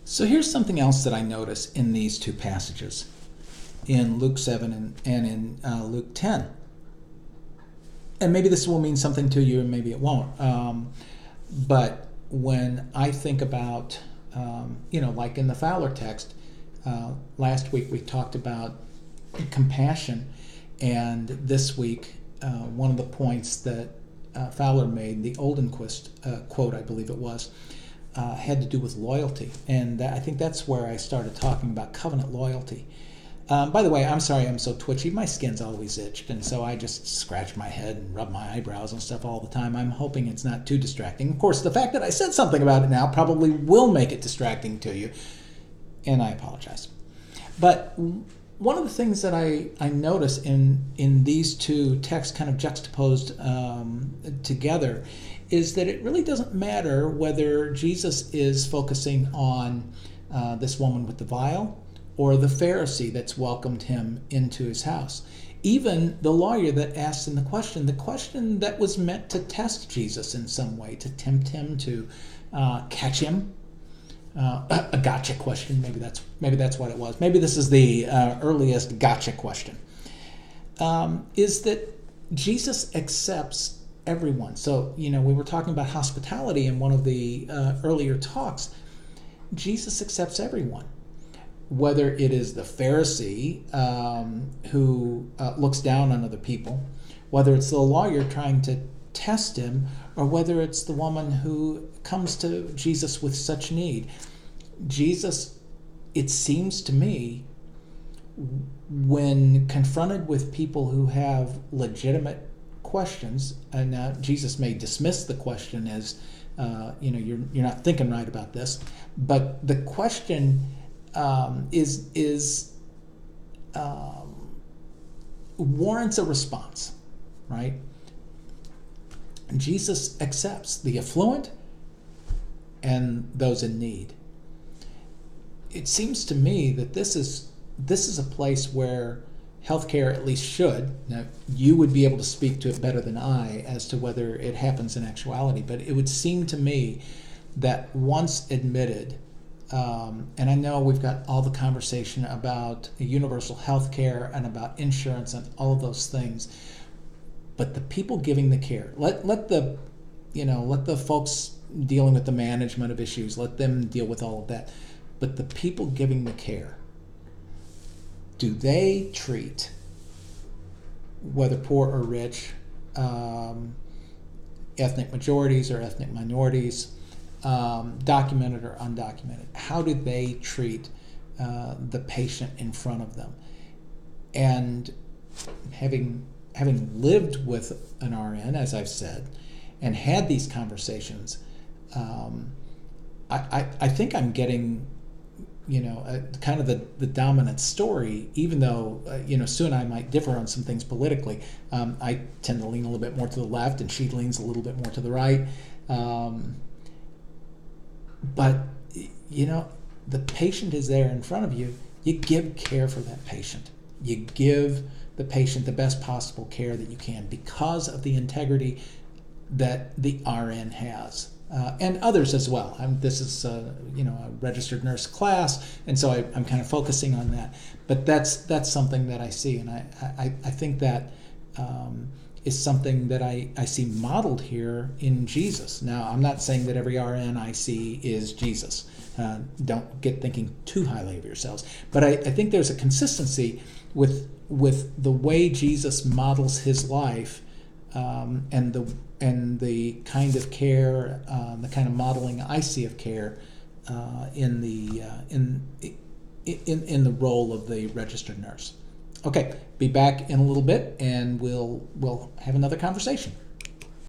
So here's something else that I notice in these two passages, in Luke 7 and in Luke 10. And maybe this will mean something to you and maybe it won't. But when I think about, like in the Fowler text, last week we talked about compassion. And this week, one of the points that Fowler made, the Oldenquist quote, I believe it was, had to do with loyalty. And I think that's where I started talking about covenant loyalty. By the way, I'm sorry I'm so twitchy. My skin's always itched, and so I just scratch my head and rub my eyebrows and stuff all the time. I'm hoping it's not too distracting. Of course, the fact that I said something about it now probably will make it distracting to you, and I apologize. But one of the things that I notice in these two texts kind of juxtaposed together is that it really doesn't matter whether Jesus is focusing on this woman with the vial or the Pharisee that's welcomed him into his house. Even the lawyer that asked him the question that was meant to test Jesus in some way, to tempt him, to catch him. A gotcha question, maybe that's what it was. Maybe this is the earliest gotcha question. Is that Jesus accepts everyone. So, we were talking about hospitality in one of the earlier talks. Jesus accepts everyone. Whether it is the Pharisee who looks down on other people, whether it's the lawyer trying to test him, or whether it's the woman who comes to Jesus with such need. Jesus, it seems to me, when confronted with people who have legitimate questions, and now Jesus may dismiss the question as, you're not thinking right about this, but the question warrants a response, right? Jesus accepts the affluent and those in need. It seems to me that this is a place where healthcare at least should. Now, you would be able to speak to it better than I as to whether it happens in actuality, but it would seem to me that once admitted, and I know we've got all the conversation about universal health care and about insurance and all of those things, but the people giving the care, let the folks dealing with the management of issues, let them deal with all of that. But the people giving the care, do they treat, whether poor or rich, ethnic majorities or ethnic minorities, documented or undocumented, how do they treat the patient in front of them? And having lived with an RN, as I've said, and had these conversations, I think I'm getting kind of the dominant story, even though Sue and I might differ on some things politically. I tend to lean a little bit more to the left, and she leans a little bit more to the right. But the patient is there in front of you. You give care for that patient. You give the patient the best possible care that you can because of the integrity that the RN has. And others as well. This is a registered nurse class, and so I'm kind of focusing on that. But that's something that I see, and I think that is something that I see modeled here in Jesus. Now, I'm not saying that every RN I see is Jesus. Don't get thinking too highly of yourselves. But I think there's a consistency with the way Jesus models his life, and the kind of care, the kind of modeling I see of care in the role of the registered nurse. Okay, be back in a little bit, and we'll have another conversation.